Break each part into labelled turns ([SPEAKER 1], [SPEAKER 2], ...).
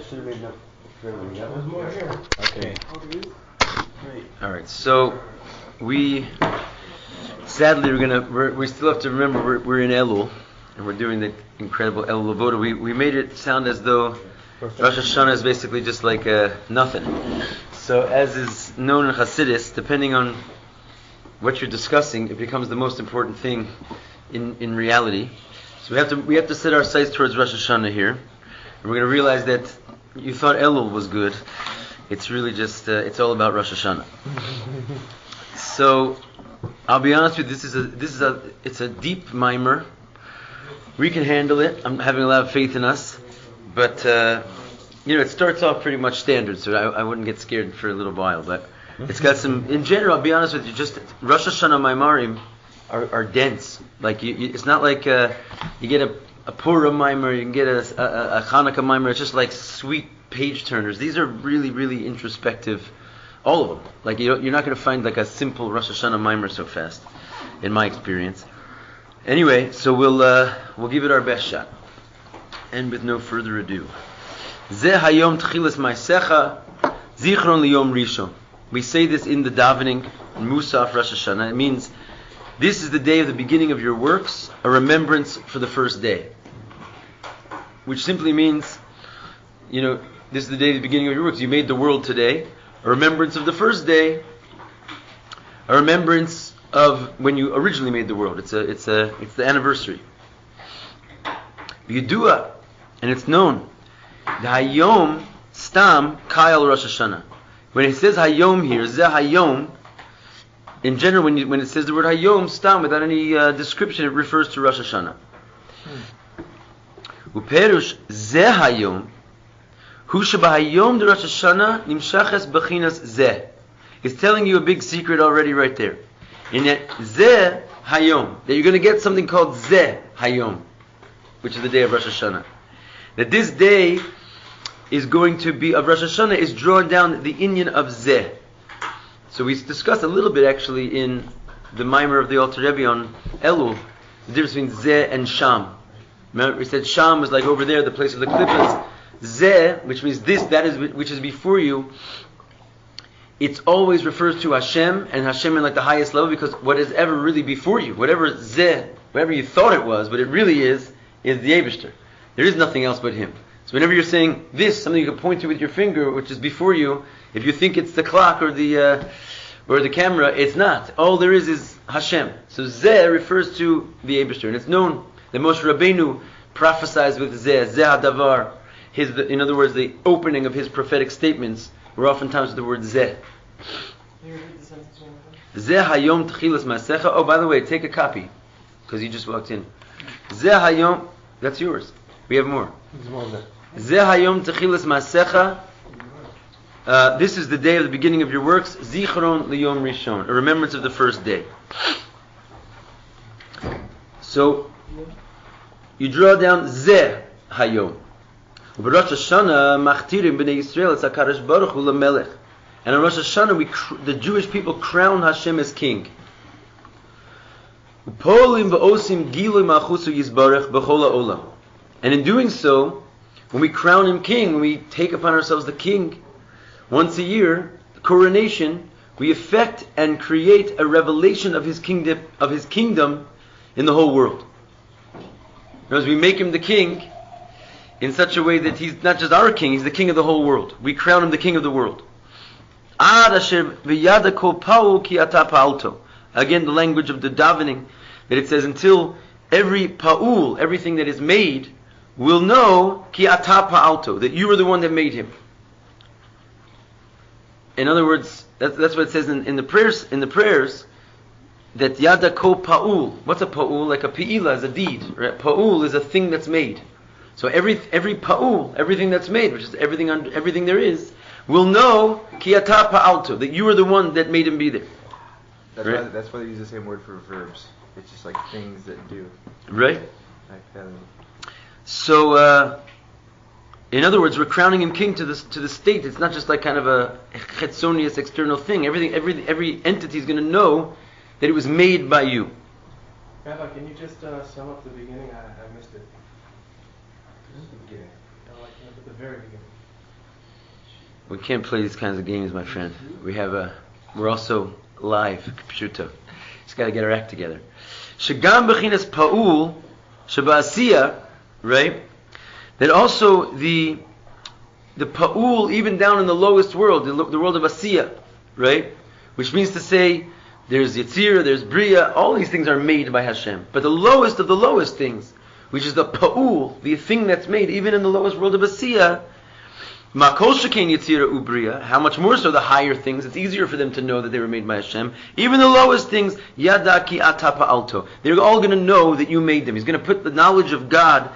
[SPEAKER 1] should have made enough for everybody.
[SPEAKER 2] There's more here.
[SPEAKER 1] Okay.
[SPEAKER 3] All right. So sadly we still have to remember we're in Elul and we're doing the incredible Elul Avoda. We made it sound as though Rosh Hashanah is basically just like nothing. So as is known in Hasidus, depending on what you're discussing, it becomes the most important thing in reality. So we have to set our sights towards Rosh Hashanah here, and we're going to realize that you thought Elul was good. It's really just it's all about Rosh Hashanah. So I'll be honest with you, it's a deep mimer. We can handle it. I'm having a lot of faith in us, but it starts off pretty much standard, so I wouldn't get scared for a little while. But it's got some. In general, I'll be honest with you. Just Rosh Hashanah Maimarim are dense. Like it's not like you get a Purim Maimer, you can get a Hanukkah Maimer. It's just like sweet page turners. These are really, really introspective. All of them. Like you're not going to find like a simple Rosh Hashanah Maimer so fast, in my experience. Anyway, so we'll give it our best shot. And with no further ado, Zeh Hayom Tchilas Ma'asecha Zichron Liyom Rishon. We say this in the davening in Musaf Rosh Hashanah. It means this is the day of the beginning of your works, a remembrance for the first day. Which simply means, this is the day of the beginning of your works. You made the world today. A remembrance of the first day. A remembrance of when you originally made the world. It's the anniversary. Yudua, and it's known. The Hayom Stam Kayal Rosh Hashanah. When it says Hayom here, Zeh Hayom, in general, when it says the word Hayom Stam without any description, it refers to Rosh Hashanah. Uperush Zeh Hayom, Hu Shebahayom de Rosh Hashanah Nimshaches Bechinas Zeh. It's telling you a big secret already right there. In that Zeh Hayom, that you're going to get something called Zeh Hayom, which is the day of Rosh Hashanah. That this day is going to be, of Rosh Hashanah, is drawn down the inyan of Zeh. So we discussed a little bit actually in the Maimer of the Alter Rebbe on Elul, the difference between Zeh and Sham. Remember, we said Sham was like over there, the place of the klippas. Zeh, which means which is before you, it always refers to Hashem, and Hashem in like the highest level, because what is ever really before you, whatever you thought it was, but it really is the Eibishter. There is nothing else but Him. So whenever you're saying this, something you can point to with your finger, which is before you, if you think it's the clock or the camera, it's not. All there is Hashem. So Zeh refers to the Eibishter, and it's known that Moshe Rabbeinu prophesies with Zeh Hadavar. In other words, the opening of his prophetic statements were oftentimes with the word Zeh. Zeh Hayom Tchilas Ma'asecha. Oh, by the way, take a copy, because you just walked in. Zeh Hayom, that's yours. We have more. Zeh Hayom Tchilas Ma'asecha. This is the day of the beginning of your works. Zichron Liyom Rishon, a remembrance of the first day. So you draw down Zeh Hayom. Rosh Hashanah machtirim b'nei Yisrael es HaKadosh Baruch Hu lemelech. And on Rosh Hashanah, the Jewish people crown Hashem as king. Upolim v'osim gilui malchusu yizbarech b'chol ha'olam. And in doing so, when we crown him king, when we take upon ourselves the king, once a year, the coronation, we effect and create a revelation of his kingdom in the whole world. As we make him the king in such a way that he's not just our king, he's the king of the whole world. We crown him the king of the world. Again, the language of the davening, that it says until every pa'ul, everything that is made, will know ki ata pa'alto, that you are the one that made him. In other words, that's what it says in the prayers. In the prayers, that yada ko pa'ul. What's a pa'ul? Like a pi'ila is a deed. Right? Pa'ul is a thing that's made. So every pa'ul, everything that's made, which is everything there is, will know ki ata pa'alto, that you are the one that made him be there.
[SPEAKER 1] That's why they use the same word for verbs. It's just like things that do.
[SPEAKER 3] Right.
[SPEAKER 1] Like that.
[SPEAKER 3] So, in other words, we're crowning him king to the state. It's not just like kind of a chetzonius external thing. Every entity is going to know that it was made by you.
[SPEAKER 2] Rabbi, can you just sum up the beginning? I missed it. This is the beginning. At the very beginning.
[SPEAKER 3] We can't play these kinds of games, my friend. We're also live, pshuto. Just got to get our act together. Shagam b'chinas pa'ul shaba'asiya, right? That also the pa'ul, even down in the lowest world, the world of asiya, right? Which means to say, there's Yetzirah, there's Bria, all these things are made by Hashem. But the lowest of the lowest things, which is the pa'ul, the thing that's made, even in the lowest world of asiya, Makol shekain Yetzirah uBria, how much more so the higher things, it's easier for them to know that they were made by Hashem. Even the lowest things, Yadaki atapa alto, they're all going to know that you made them. He's going to put the knowledge of God,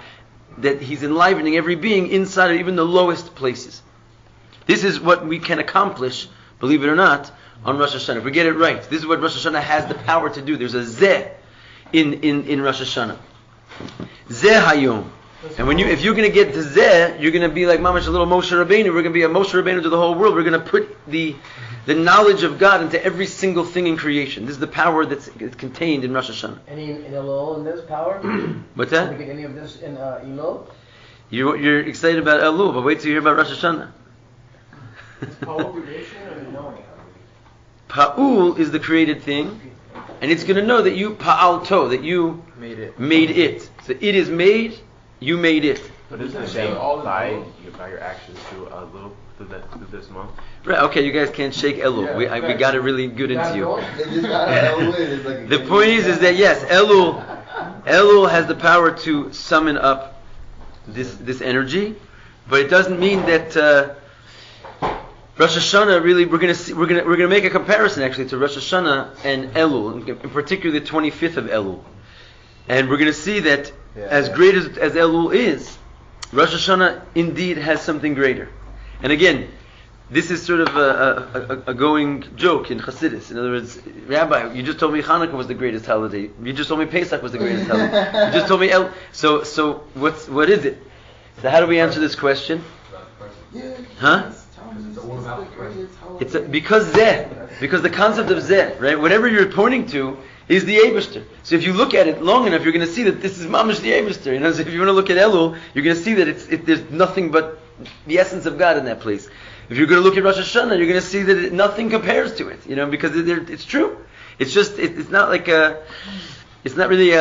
[SPEAKER 3] that He's enlivening every being inside of even the lowest places. This is what we can accomplish, believe it or not, on Rosh Hashanah. If we get it right, this is what Rosh Hashanah has the power to do. There's a Zeh in Rosh Hashanah. Zeh Hayom. And if you're going to get to Zeh, you're going to be like Mamash, a little Moshe Rabbeinu. We're going to be a Moshe Rabbeinu to the whole world. We're going to put the knowledge of God into every single thing in creation. This is the power that's contained in Rosh Hashanah.
[SPEAKER 4] Any in Elul in this power?
[SPEAKER 3] What's that?
[SPEAKER 4] Can we get any of this in Elul?
[SPEAKER 3] You're excited about Elul, but wait till you hear about Rosh Hashanah.
[SPEAKER 2] Power creation or knowing?
[SPEAKER 3] Pa'ul is the created thing, and it's going to know that you pa'alto, that you made it. So it is made, you made it.
[SPEAKER 1] But isn't it saying by your actions through through this month?
[SPEAKER 3] Right, okay, you guys can't shake Elul.
[SPEAKER 2] Yeah,
[SPEAKER 3] we got it really good into you.
[SPEAKER 5] The
[SPEAKER 3] The point is that yes, Elul has the power to summon up this energy, but it doesn't mean that Rosh Hashanah really we're gonna make a comparison actually to Rosh Hashanah and Elul, in particular the 25th of Elul, and we're gonna see that as great as Elul is, Rosh Hashanah indeed has something greater. And again, this is sort of a going joke in Chassidus. In other words, Rabbi, you just told me Hanukkah was the greatest holiday. You just told me Pesach was the greatest holiday. You just told me So what is it? So how do we answer this question? Huh? Because the concept of Zeh, right? Whatever you're pointing to is the Eibishter. So if you look at it long enough, you're going to see that this is mamish the Eibishter. You know, so if you want to look at Elul, you're going to see that there's nothing but the essence of God in that place. If you're going to look at Rosh Hashanah, you're going to see that nothing compares to it. You know, because it's true. It's just it's not like it's not really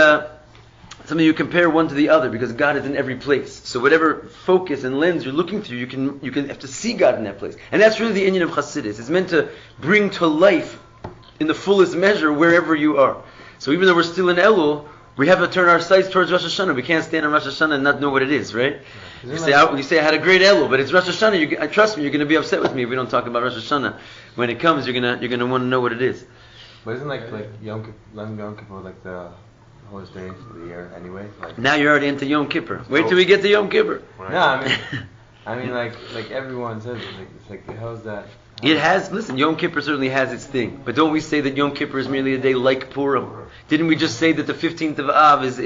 [SPEAKER 3] something you compare one to the other, because God is in every place. So whatever focus and lens you're looking through, you can have to see God in that place. And that's really the inyan of Chassidus. It's meant to bring to life in the fullest measure wherever you are. So even though we're still in Elul, we have to turn our sights towards Rosh Hashanah. We can't stand on Rosh Hashanah and not know what it is, right? You say I had a great Elul, but it's Rosh Hashanah. Trust me, you're going to be upset with me if we don't talk about Rosh Hashanah. When it comes, you're gonna want to know what it is.
[SPEAKER 1] But isn't like Yom Kippur like the holiest day of the year anyway? Like,
[SPEAKER 3] now you're already into Yom Kippur. Wait till we get to Yom Kippur.
[SPEAKER 1] No, I mean like everyone says it. It's like how's that?
[SPEAKER 3] It has, listen, Yom Kippur certainly has its thing. But don't we say that Yom Kippur is merely a day like Purim? Didn't we just say that the 15th of Av is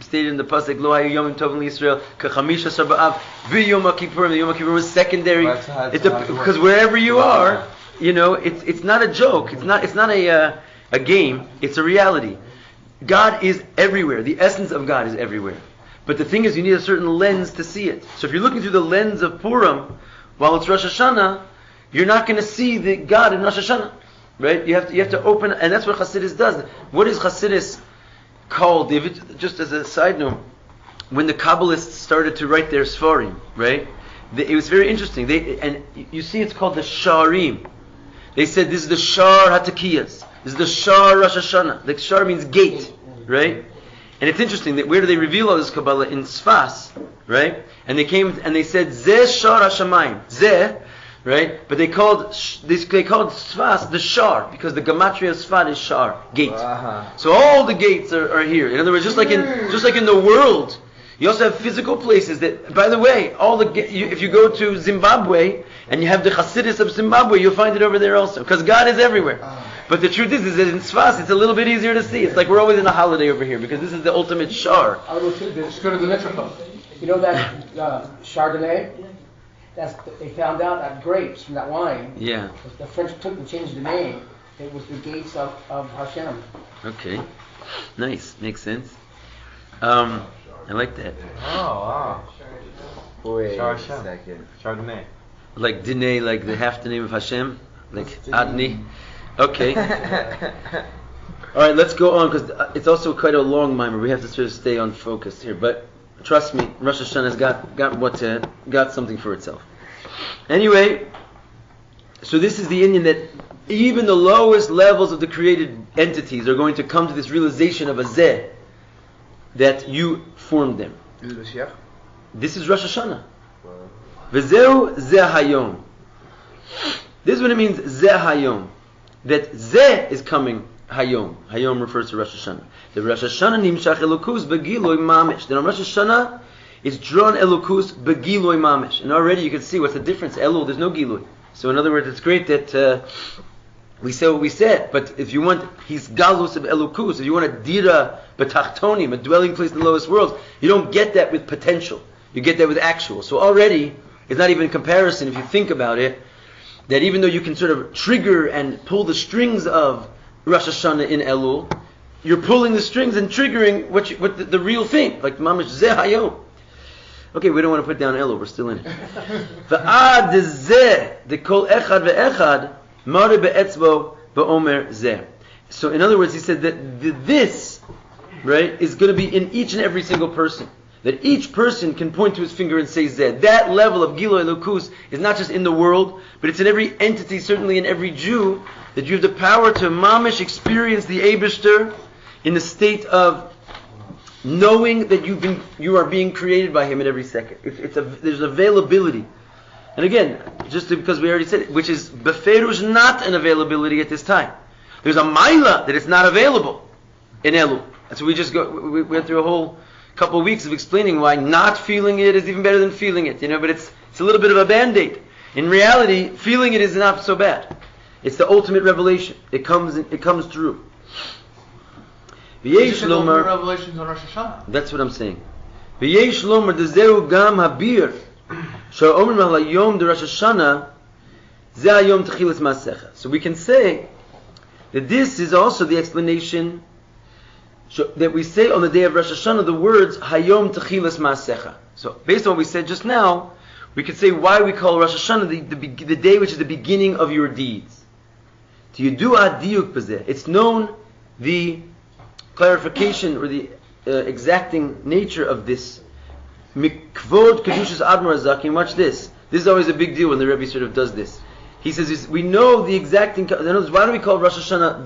[SPEAKER 3] stated in the Pasuk, Lo hayu yomim tovim liYisrael, kachamisha asar b'Av, v'Yom HaKippurim. The Yom HaKippurim was secondary. Because wherever you are, you know, it's not a joke. It's not a game. It's a reality. God is everywhere. The essence of God is everywhere. But the thing is, you need a certain lens to see it. So if you're looking through the lens of Purim, while it's Rosh Hashanah, you're not going to see the God in Rosh Hashanah, right? You have to open, and that's what Chassidus does. What is Chassidus called? Just as a side note, when the Kabbalists started to write their Sfarim, right? It was very interesting. And you see, it's called the Sharim. They said this is the Shar HaTakiyas. This is the Shar Rosh Hashanah. The Shar means gate, right? And it's interesting that where do they reveal all this Kabbalah? In Sfas, right? And they came and they said Zeh Shar HaShamayim. Zeh. Right, but they called Sfas the Shar, because the gematria of Sfat is Shar, gate. So all the gates are here. In other words, just like in the world, you also have physical places that. By the way, if you go to Zimbabwe and you have the Hasidus of Zimbabwe, you'll find it over there also, because God is everywhere. But the truth is that in Sfas it's a little bit easier to see. It's like we're always in a holiday over here, because this is the ultimate Shar.
[SPEAKER 4] I'll go to the Mitzvah. You know that Chardonnay? They found out that grapes from that wine.
[SPEAKER 3] Yeah.
[SPEAKER 4] The French took and changed the name. It was the gates of Hashem.
[SPEAKER 3] Okay. Nice. Makes sense. I like that.
[SPEAKER 1] Oh wow.
[SPEAKER 5] Wait
[SPEAKER 1] Shar
[SPEAKER 5] a
[SPEAKER 1] Hashem.
[SPEAKER 5] second.
[SPEAKER 1] Chardonnay.
[SPEAKER 3] Like Dinay, like the half the name of Hashem, like Adni. Okay. All right, let's go on because it's also quite a long mimer. We have to sort of stay on focus here, but trust me, Rosh Hashanah's got something for itself. Anyway, so this is the Indian that even the lowest levels of the created entities are going to come to this realization of a Zeh, that you formed them. This is Rosh Hashanah. V'zeu Zeh Hayom. This is what it means, Zeh Hayom. That Zeh is coming Hayom. Hayom refers to Rosh Hashanah. The Rosh Hashanah nimshach Ilocos Begin mamish. Then on Rosh Hashanah, it's drawn Ilocos Begin mamish. And already you can see what's the difference. Elul, there's no Gilui. So in other words, it's great that we say what we said. But if you want, he's Galus of Ilocos. If you want a Dira Betachtonim, a dwelling place in the lowest worlds, you don't get that with potential. You get that with actual. So already, it's not even a comparison if you think about it, that even though you can sort of trigger and pull the strings of Rosh Hashanah in Elul, you're pulling the strings and triggering what the real thing, like Mamish Zeh Hayom. Okay, we don't want to put down Elul, we're still in it. V'ad Zeh, the kol echad ve'echad, mare be'etzbo be'omer Zeh. So in other words, he said that this, right, is going to be in each and every single person. That each person can point to his finger and say Zeh. That level of Gilui Elokus is not just in the world, but it's in every entity, certainly in every Jew, that you have the power to mamish experience the Eibishter in the state of knowing that you are being created by Him at every second. There's availability. And again, just because we already said it, which is beferush not an availability at this time. There's a maila that it's not available in Elul. And so we went through a whole couple of weeks of explaining why not feeling it is even better than feeling it, but it's a little bit of a band-aid. In reality, feeling it is not so bad. It's the ultimate revelation. It comes through. V'yesh lomar,
[SPEAKER 2] revelations on Rosh Hashanah.
[SPEAKER 3] that's what I'm saying. V'yesh lomar dezeu gam habir sha'omrim al hayom de Rosh Hashanah ze hayom techilas masecha. So we can say that this is also the explanation that we say on the day of Rosh Hashanah the words Hayom Techilas Maasecha. So based on what we said just now, we could say why we call Rosh Hashanah the day which is the beginning of your deeds. It's known the clarification or the exacting nature of this. Mikvod Kedushas Admor Zakim. Watch this. This is always a big deal when the Rebbe sort of does this. He says we know the exacting. In other words, why do we call Rosh Hashanah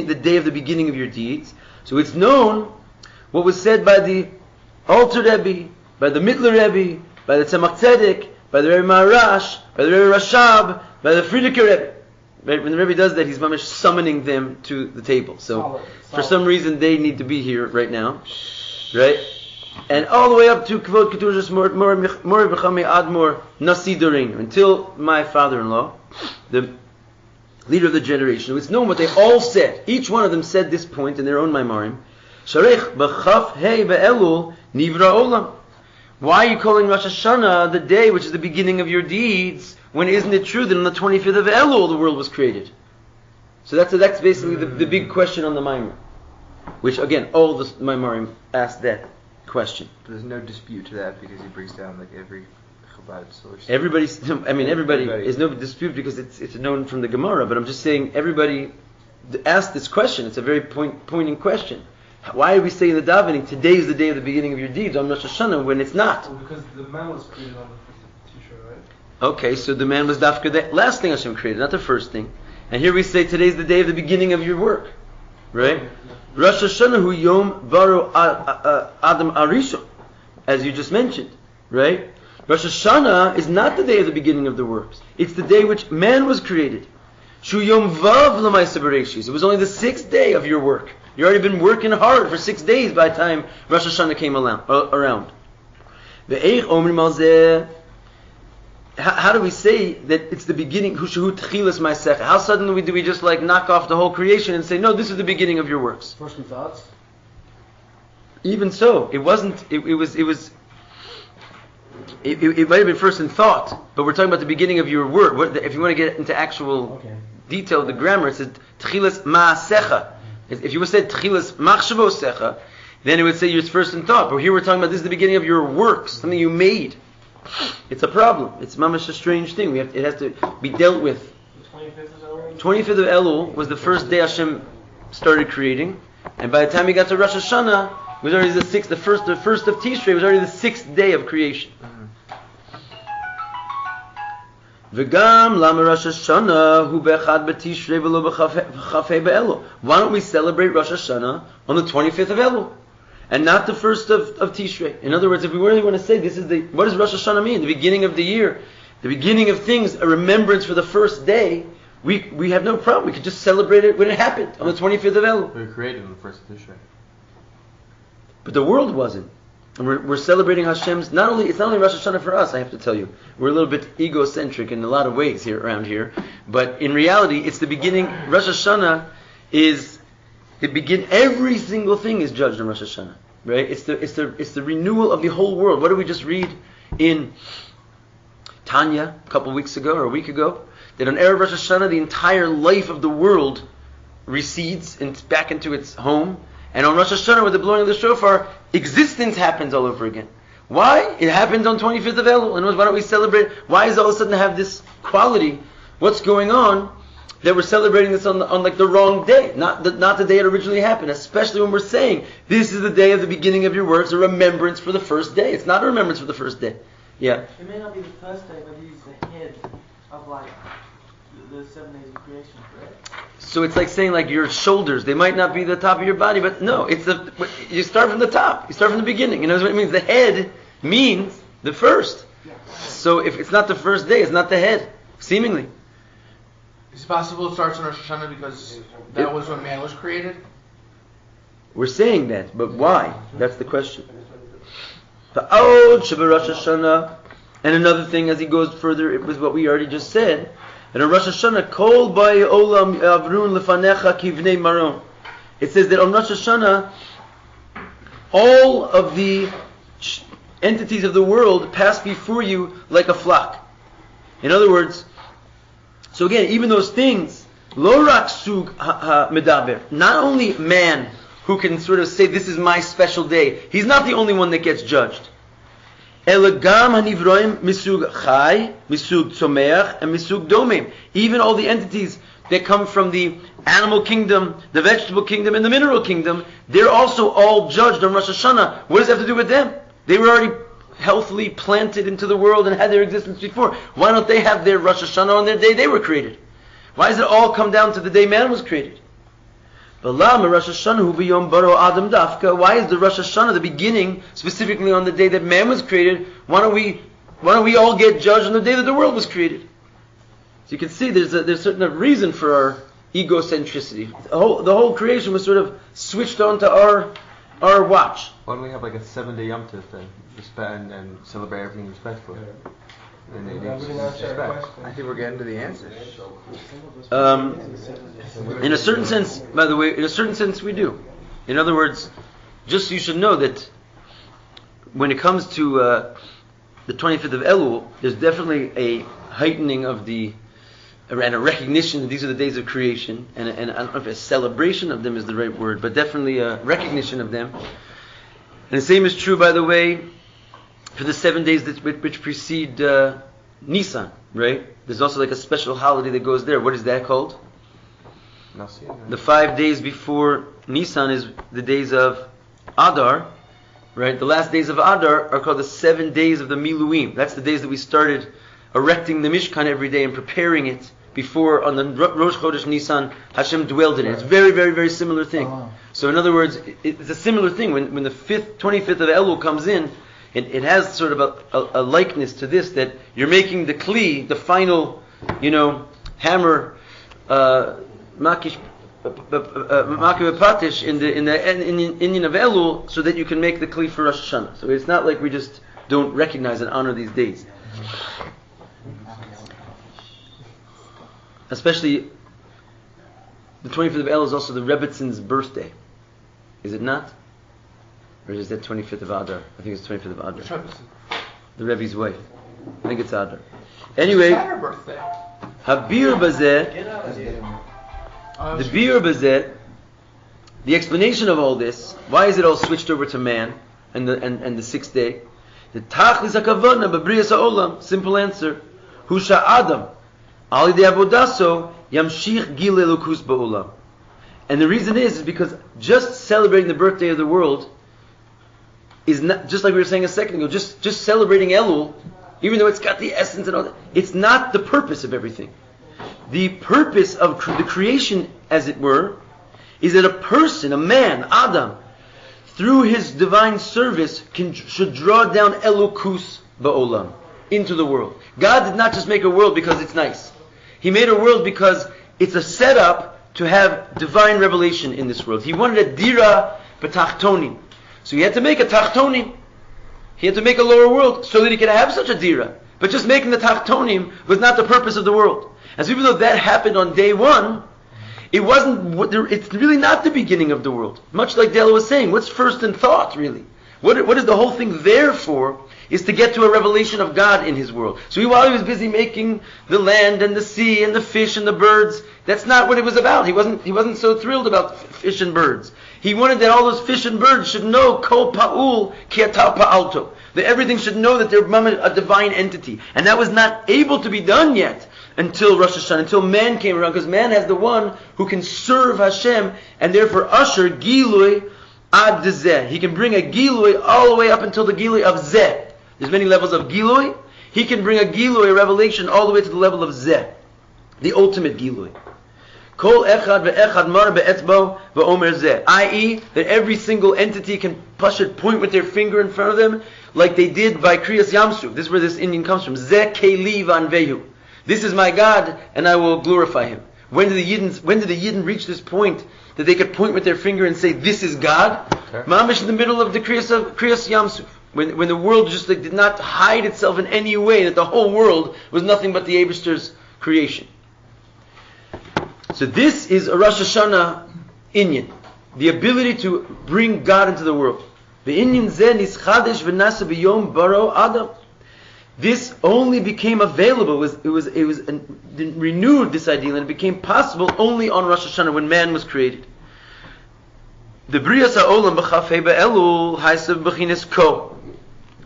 [SPEAKER 3] the day of the beginning of your deeds? So it's known what was said by the Alter Rebbe, by the Mittler Rebbe, by the Tzemach Tzedek, by the Rebbe Maharash, by the Rebbe Rashab, by the Frierdiker Rebbe. Right? When the Rebbe does that, he's mamish summoning them to the table. So for some reason they need to be here right now, right? And all the way up to Kvod Ketushas Mori B'chami Admor Nasi Doreinu, until my father-in-law, the leader of the generation. It's known what they all said. Each one of them said this point in their own Maimarim. Sharech b'chaf hei be'elul nivra olam. Why are you calling Rosh Hashanah the day which is the beginning of your deeds, when isn't it true that on the 25th of Elul the world was created? So that's basically the big question on the Maimar. Which again, all the Maimarim asked that question.
[SPEAKER 5] There's no dispute to that because he brings down like every Chabad source.
[SPEAKER 3] Everybody is no dispute because it's known from the Gemara, but I'm just saying everybody asked this question. It's a very poignant question. Why are we saying in the davening, today is the day of the beginning of your deeds on Rosh Hashanah, when it's not?
[SPEAKER 2] Well, because the man was created on the first of Tishrei, right?
[SPEAKER 3] Okay, so the man was dafka the last thing Hashem created, not the first thing. And here we say today's the day of the beginning of your work. Right? Rosh Hashanah hu yom baro Adam Arishon, as you just mentioned. Right? Rosh Hashanah is not the day of the beginning of the works. It's the day which man was created. Shu yom vav l'maisa bereshis. It was only the 6th day of your work. You've already been working hard for 6 days by the time Rosh Hashanah came around. Ve'eich omrim al zeh. How do we say that it's the beginning? Hushahu tchilas ma'asecha. How suddenly do we just like knock off the whole creation and say, no, this is the beginning of your works?
[SPEAKER 4] First in thoughts.
[SPEAKER 3] Even so, it wasn't. It might have been first in thought, but we're talking about the beginning of your work. If you want to get into actual detail of the grammar, it says tchilas ma'asecha. If you would say tchilas machshavosecha, then it would say it's first in thought. But here we're talking about this is the beginning of your works, something you made. it's a problem. It's mamash a strange thing. It has to be dealt with.
[SPEAKER 2] The 25th of Elul?
[SPEAKER 3] 25th of Elul was the first day Hashem started creating, and by the time he got to Rosh Hashanah, it was already the sixth. The first of Tishrei was already the 6th day of creation. V'gam lama Rosh Hashanah hu be'echad b'Tishrei v'lo b'chafei be'Elul. Why don't we celebrate Rosh Hashanah on the 25th of Elul, and not the 1st of Tishrei? In other words, if we really want to say what does Rosh Hashanah mean? The beginning of the year, the beginning of things, a remembrance for the first day. We have no problem. We could just celebrate it when it happened on the 25th of Elul.
[SPEAKER 1] We were created on the 1st of Tishrei.
[SPEAKER 3] But the world wasn't. And we're celebrating Hashem's, it's not only Rosh Hashanah for us, I have to tell you. We're a little bit egocentric in a lot of ways around here. But in reality, it's the beginning. Rosh Hashanah every single thing is judged on Rosh Hashanah. Right? It's the renewal of the whole world. What did we just read in Tanya a couple weeks ago or a week ago? That on Erev Rosh Hashanah, the entire life of the world recedes back into its home. And on Rosh Hashanah, with the blowing of the shofar, existence happens all over again. Why? It happens on 25th of Elul. And why don't we celebrate? Why does all of a sudden have this quality? What's going on that we're celebrating this on the wrong day? Not the day it originally happened. Especially when we're saying, this is the day of the beginning of your works, a remembrance for the first day. It's not a remembrance for the first day. Yeah.
[SPEAKER 6] It may not be the first day, but he's the head of the 7 days of creation, correct?
[SPEAKER 3] So it's like saying your shoulders, they might not be the top of your body, but no, you start from the top, you start from the beginning. You know what it means? The head means the first. So if it's not the first day, it's not the head, seemingly.
[SPEAKER 7] Is it possible it starts on Rosh Hashanah because that was when man was created?
[SPEAKER 3] We're saying that, but why? That's the question. Rosh Hashanah, and another thing as he goes further, it was what we already just said. And on Rosh Hashanah, Kol Bai Olam Avrun Lefanecha Kivnei Maron. It says that on Rosh Hashanah, all of the entities of the world pass before you like a flock. In other words, so again, even those things, Lo Rak Sug Medaber, not only man who can sort of say this is my special day, he's not the only one that gets judged. Elagam hanivroim misug chai, misug tzomeach, and misug domim. Even all the entities that come from the animal kingdom, the vegetable kingdom, and the mineral kingdom, they're also all judged on Rosh Hashanah. What does that have to do with them? They were already healthily planted into the world and had their existence before. Why don't they have their Rosh Hashanah on their day they were created? Why does it all come down to the day man was created? Why is the Rosh Hashanah the beginning, specifically on the day that man was created? Why don't we all get judged on the day that the world was created? So you can see there's a certain reason for our egocentricity. The whole creation was sort of switched on to our watch.
[SPEAKER 1] Why don't we have a 7-day Yom Tov then, respect and celebrate everything respectfully? And they need respect.
[SPEAKER 5] I think we're getting to the answer.
[SPEAKER 3] In a certain sense, by the way, we do. In other words, just so you should know that when it comes to the 25th of Elul, there's definitely a heightening of and a recognition that these are the days of creation, and I don't know if a celebration of them is the right word, but definitely a recognition of them. And the same is true, by the way, for the 7 days which precede Nisan, right? There's also a special holiday that goes there. What is that called? The 5 days before Nisan is the days of Adar, right? The last days of Adar are called the 7 days of the Miluim. That's the days that we started erecting the Mishkan every day and preparing it before on the Rosh Chodesh Nisan, Hashem dwelled in it. It's a very, very, very similar thing. So in other words, it's a similar thing. When the 25th of Elul comes in, it has sort of a likeness to this, that you're making the kli, the final, hammer, makish patish in the Indian of Elul, so that you can make the kli for Rosh Hashanah. So it's not like we just don't recognize and honor these days. Especially, the 25th of Elul is also the Rebbitzon's birthday. Is it not? Or is that 25th of Adar? I think it's 25th of Adar. The Rebbe's wife. I think it's Adar. Anyway, Habir Bazeh, the Bir Bazeh, the explanation of all this, why is it all switched over to man and the 6th day? The tachlis hakavana b'briyas ha'olam. Simple answer. Hu sha'adam al yidei avodaso yamshich gil elokus ba'olam. And the reason is because just celebrating the birthday of the world is not, just like we were saying a second ago, just celebrating Elul, even though it's got the essence and all that, it's not the purpose of everything. The purpose of the creation, as it were, is that a person, a man, Adam, through his divine service, should draw down Elokus ba'olam, into the world. God did not just make a world because it's nice. He made a world because it's a setup to have divine revelation in this world. He wanted a dira b'tachtonim. So he had to make a tachtonim. He had to make a lower world so that he could have such a dira. But just making the tachtonim was not the purpose of the world. And so even though that happened on day one, it's really not the beginning of the world. Much like Dela was saying, what's first in thought, really? What is the whole thing there for? Is to get to a revelation of God in His world. So while he was busy making the land and the sea and the fish and the birds, that's not what it was about. He wasn't so thrilled about fish and birds. He wanted that all those fish and birds should know kol pa'ul ki ata pa'alto. That everything should know that they're a divine entity. And that was not able to be done yet until Rosh Hashanah, until man came around, because man has the one who can serve Hashem and therefore usher Gilui ad Zeh. He can bring a Gilui all the way up until the Gilui of Zeh. There's many levels of Gilui. He can bring a Gilui, a revelation, all the way to the level of Zeh, the ultimate Gilui. Kol echad ve'echad mar be'etzbo ve'omer Zeh, i.e., that every single entity can point with their finger in front of them, like they did by Kriyas Yamsuf. This is where this Indian comes from. Zeh keli vanvehu. This is my God, and I will glorify Him. When did the Yidden reach this point that they could point with their finger and say, "This is God"? Mamish in the middle of the Kriyas Yamsuf, when the world just did not hide itself in any way, that the whole world was nothing but the Eibishter's creation. So this is a Rosh Hashanah Inyan, the ability to bring God into the world. The Inyan zeh nischadesh v'nasa b'yom baro Adam. This only became available, it was renewed, this ideal, and it became possible only on Rosh Hashanah, when man was created. The Briyas ha'olam b'chafei be'elul ha'esav b'chines ko.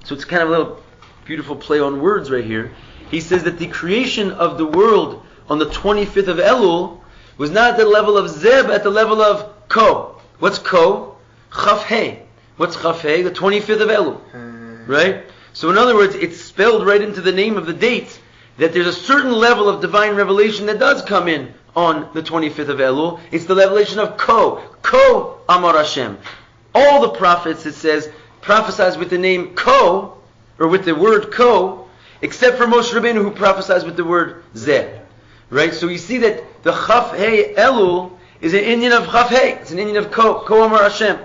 [SPEAKER 3] So it's kind of a little beautiful play on words right here. He says that the creation of the world on the 25th of Elul was not at the level of Zeb, at the level of Ko. What's Ko? Chafhei. What's Chafhei? The 25th of Elul. Right? So in other words, it's spelled right into the name of the date that there's a certain level of divine revelation that does come in on the 25th of Elul. It's the revelation of Ko. Ko Amar Hashem. All the prophets, it says, prophesies with the name Ko, or with the word Ko, except for Moshe Rabbeinu, who prophesies with the word Zeh. Right? So you see that the Chaf Hei Elul is an Indian of Chaf Hei. It's an Indian of Ko. Ko Amar Hashem.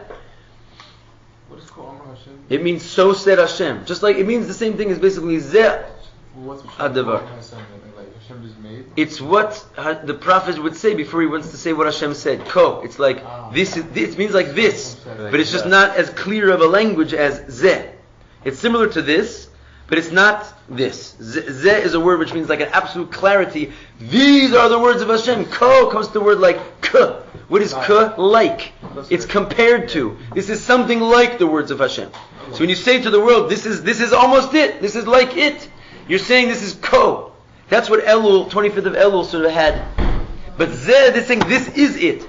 [SPEAKER 7] What is Ko Amar Hashem?
[SPEAKER 3] It means so said Hashem. Just like it means the same thing as basically Zeh Adavar. It's what the prophet would say before he wants to say what Hashem said. Ko. It's like this. It means like this, but it's just not as clear of a language as Zeh. It's similar to this, but it's not this. Zeh is a word which means like an absolute clarity. These are the words of Hashem. Ko comes to the word like K. What is K? Like. It's compared to. This is something like the words of Hashem. So when you say to the world, this is almost it. This is like it. You're saying this is Ko. That's what Elul, 25th of Elul sort of had. But Zeh, they're saying this is it.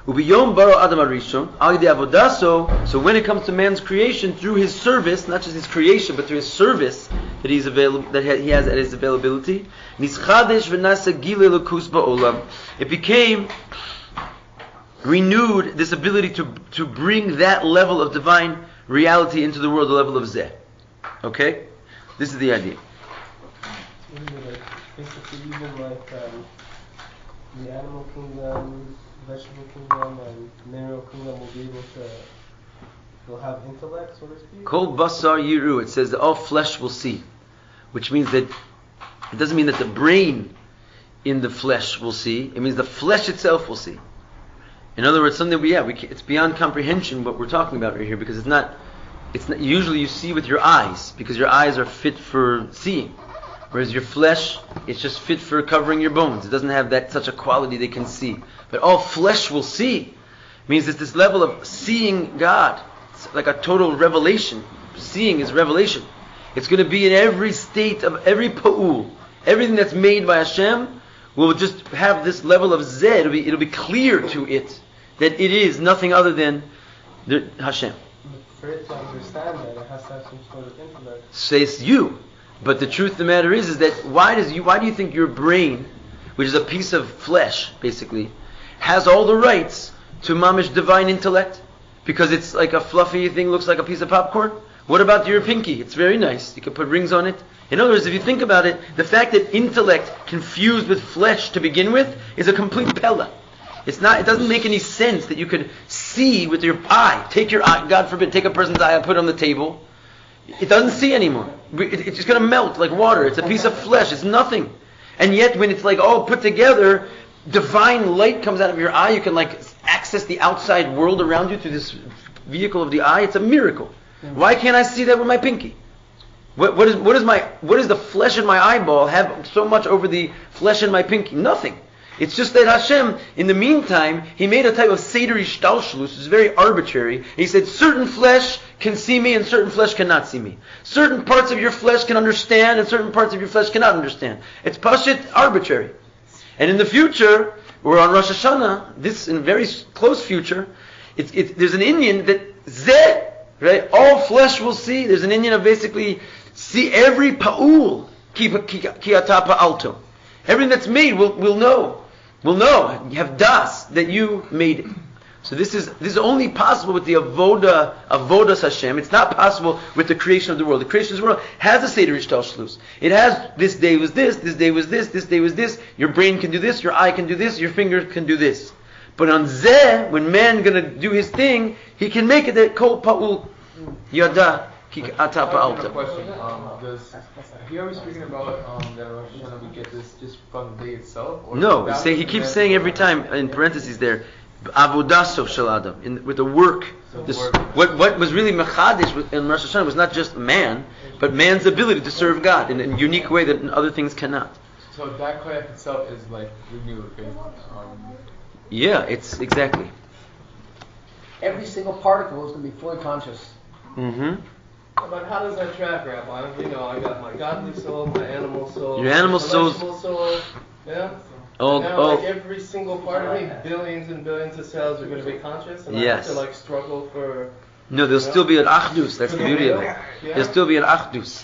[SPEAKER 3] Ubiyom baro Adam Arishon, al yidei avodaso. So when it comes to man's creation, through his service, not just his creation, but through his service that he has at his availability, nischadesh v'nasa gil elokus ba'olam. It became renewed, this ability to bring that level of divine reality into the world, the level of Zeh. Okay? This is the idea.
[SPEAKER 8] Basically, even like the animal kingdom, vegetable kingdom, and mineral kingdom will be able to, they'll have intellect, so to speak.
[SPEAKER 3] Kol basar yiru, it says that all flesh will see, which means that it doesn't mean that the brain in the flesh will see. It means the flesh itself will see. In other words, something it's beyond comprehension what we're talking about right here, because it's not. Usually you see with your eyes, because your eyes are fit for seeing. Whereas your flesh, it's just fit for covering your bones. It doesn't have such a quality they can see. But all flesh will see. It means it's this level of seeing God, like a total revelation. Seeing is revelation. It's going to be in every state of every pa'ul. Everything that's made by Hashem will just have this level of zeh. It'll be clear to it that it is nothing other than the Hashem.
[SPEAKER 8] For it to understand that, it has to have some sort of intellect.
[SPEAKER 3] Says you. But the truth of the matter is that why do you think your brain, which is a piece of flesh, basically, has all the rights to mamish divine intellect? Because it's like a fluffy thing, looks like a piece of popcorn? What about your pinky? It's very nice. You can put rings on it. In other words, if you think about it, the fact that intellect confused with flesh to begin with is a complete pella. It doesn't make any sense that you could see with your eye. Take your eye, God forbid, take a person's eye and put it on the table. It doesn't see anymore. It's just going to melt like water. It's a piece of flesh. It's nothing. And yet when it's like all put together, divine light comes out of your eye. You can like access the outside world around you through this vehicle of the eye. It's a miracle. Why can't I see that with my pinky? What does the flesh in my eyeball have so much over the flesh in my pinky? Nothing. It's just that Hashem, in the meantime, He made a type of Seder Ishtalshlus. It's very arbitrary. He said, certain flesh can see me and certain flesh cannot see me. Certain parts of your flesh can understand and certain parts of your flesh cannot understand. It's pashit arbitrary. And in the future, we're on Rosh Hashanah, this in very close future, there's an Indian that zeh, right? All flesh will see. There's an Indian of basically see every pa'ul ki ata pa'alto. Everything that's made will know. Will know. You have das that you made it. So this is only possible with the avodas Hashem. It's not possible with the creation of the world. The creation of the world has a Seder Ishtalshlus. It has this day was this day was this day was this. Your brain can do this, your eye can do this, your finger can do this. But on Zeh, when man gonna do his thing, he can make it that kol pa'ul yada ki ata pa'alta.
[SPEAKER 5] Question. He always speaking about that Rosh Hashanah we get this just from the day itself? Or
[SPEAKER 3] No, he keeps saying every time in parentheses there, avodaso shel adam, with the work. What was really mechadish in Rosh Hashanah was not just man, but man's ability to serve God in a unique way that other things cannot.
[SPEAKER 5] So that koyach itself is like renewed based on.
[SPEAKER 3] Yeah, it's exactly.
[SPEAKER 4] Every single particle is going to be fully conscious.
[SPEAKER 3] Mm-hmm.
[SPEAKER 8] But how does that track, Rabbi? I got my godly soul, my animal soul,
[SPEAKER 3] your animal soul,
[SPEAKER 8] yeah.
[SPEAKER 3] Like
[SPEAKER 8] every single part of me, billions and billions of cells are going to be conscious, and
[SPEAKER 3] yes.
[SPEAKER 8] I have to struggle for.
[SPEAKER 3] No, there'll still be an achdus. That's the beauty of it. Yeah. There'll still be an achdus.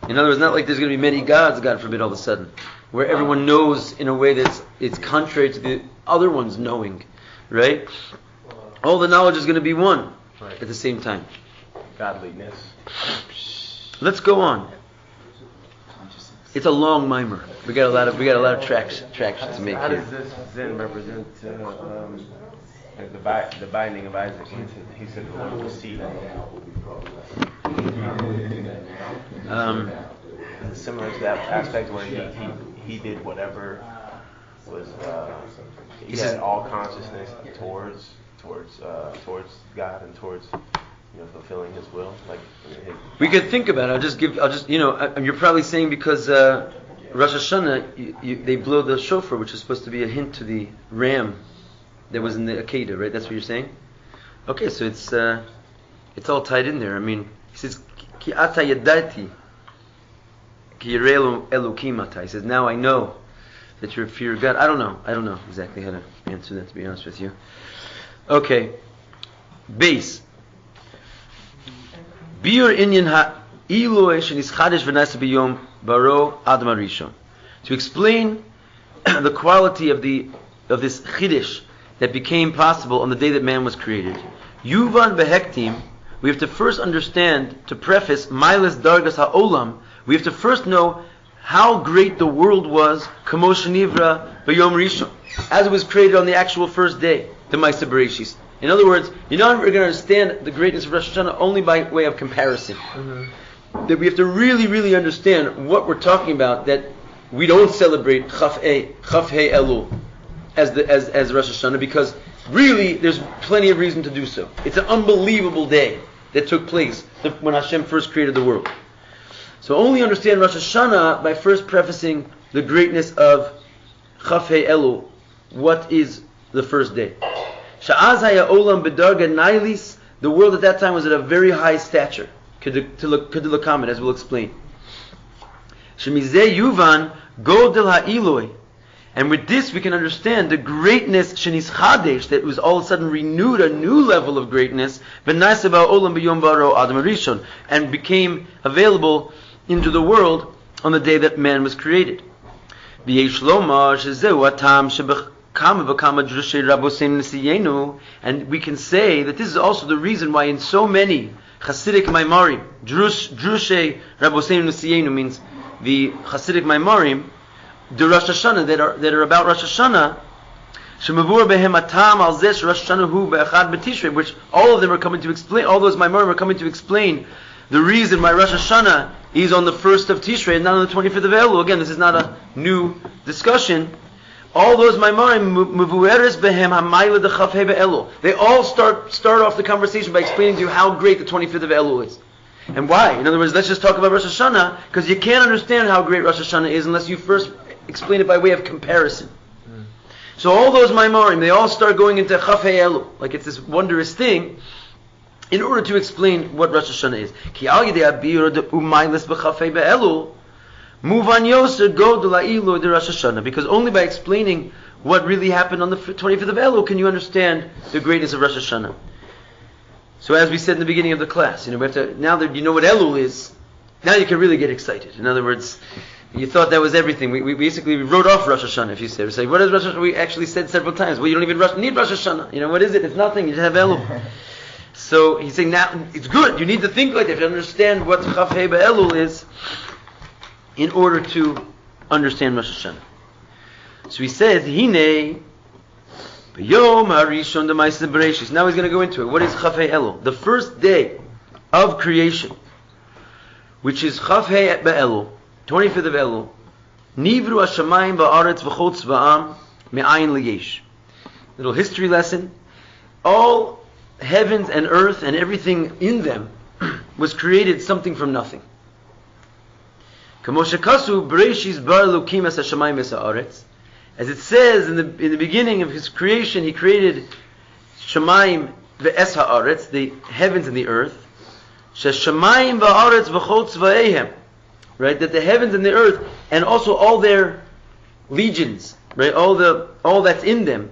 [SPEAKER 3] In other words, not like there's going to be many gods, God forbid, all of a sudden, where everyone knows in a way it's contrary to the other one's knowing, right? All the knowledge is going to be one at the same time.
[SPEAKER 1] Godliness.
[SPEAKER 3] Let's go on. It's a long mimer. We got a lot of tracks to make
[SPEAKER 1] How
[SPEAKER 3] here.
[SPEAKER 1] does this then represent the binding of Isaac? He said the one will see. Similar to that aspect where he did whatever was he had all consciousness towards God and towards fulfilling His will.
[SPEAKER 3] We could think about it. You're probably saying because Rosh Hashanah they blow the shofar, which is supposed to be a hint to the ram that was in the Akedah, right? That's what you're saying? Okay, so it's all tied in there. I mean, he says ki ata yadati ki yirei elokim ata. He says, now I know that you're fear of God. I don't know exactly how to answer that, to be honest with you. Okay. Base. Biur inyan ha'iloi shenischadesh v'nasa b'yom baro adam harishon. To explain the quality of this chiddush that became possible on the day that man was created. Yuvan behektim. We have to first understand, to preface, Milas Dargas ha'olam. We have to first know how great the world was, Kamo shenivra b'yom rishon, as it was created on the actual first day, the Ma'aseh Bereshis. In other words, we're going to understand the greatness of Rosh Hashanah only by way of comparison. Mm-hmm. That we have to really, really understand what we're talking about, that we don't celebrate Chaf Hei Elul as Rosh Hashanah, because really there's plenty of reason to do so. It's an unbelievable day that took place when Hashem first created the world. So only understand Rosh Hashanah by first prefacing the greatness of Chaf Hei Elul. What is the first day? Sha'az haya olam bedarga nailis the world at that time was at a very high stature. Kedilakamen, as we'll explain. Shemizeh yuvan godel ha'iloi. And with this we can understand the greatness shenis chadesh, that was all of a sudden renewed, a new level of greatness, and became available into the world on the day that man was created. And we can say that this is also the reason why in so many Hasidic Maimarim, Drushe Raboseinu Nisiyenu means the Hasidic Maimarim, the Rosh Hashanah that are about Rosh Hashanah, Shemavur behem atam al zeh Rosh Hashanah hu be'echad b'tishrei, which all of them are coming to explain. All those Maimarim are coming to explain the reason why Rosh Hashanah is on the 1st of Tishrei and not on the 25th of Elul. Again, this is not a new discussion. All those Maimarim mevueres behem hamayla dechafhei be'elul. They all start off the conversation by explaining to you how great the 25th of Elul is. And why? In other words, let's just talk about Rosh Hashanah, because you can't understand how great Rosh Hashanah is unless you first explain it by way of comparison. So all those Maimarim, they all start going into Chafei Elul, like it's this wondrous thing, in order to explain what Rosh Hashanah is. Ki al yidei abir de umaylis b'chafei be'elul, muvan yoser go de la'ilu de Rosh Hashanah. Because only by explaining what really happened on the 25th of Elul can you understand the greatness of Rosh Hashanah. So as we said in the beginning of the class, we have to, now that you know what Elul is, now you can really get excited. In other words, you thought that was everything. We basically wrote off Rosh Hashanah, if you say. We say, what is Rosh Hashanah? We actually said several times, well, you don't even need Rosh Hashanah. What is it? It's nothing. You just have Elul. So he's saying now, it's good. You need to think like that. You understand what Chafhei Be'elul is in order to understand Rosh Hashanah. So he says, Hine, B'yom HaRishon D'Maaseh Bereishis. Now he's going to go into it. What is Chafhei Elul? The first day of creation, which is Chafhei Be'elul, 25th of Elul, Nivru Hashamayim Ba'aretz V'chol Tzva'am Me'ayin L'yesh. Little history lesson. All heavens and earth and everything in them was created something from nothing. As it says in the beginning of his creation, he created Shamayim ve'es ha'aretz, the heavens and the earth. Shamayim va'aretz v'chol tzva'ehem, right? That the heavens and the earth and also all their legions, right? All that's in them.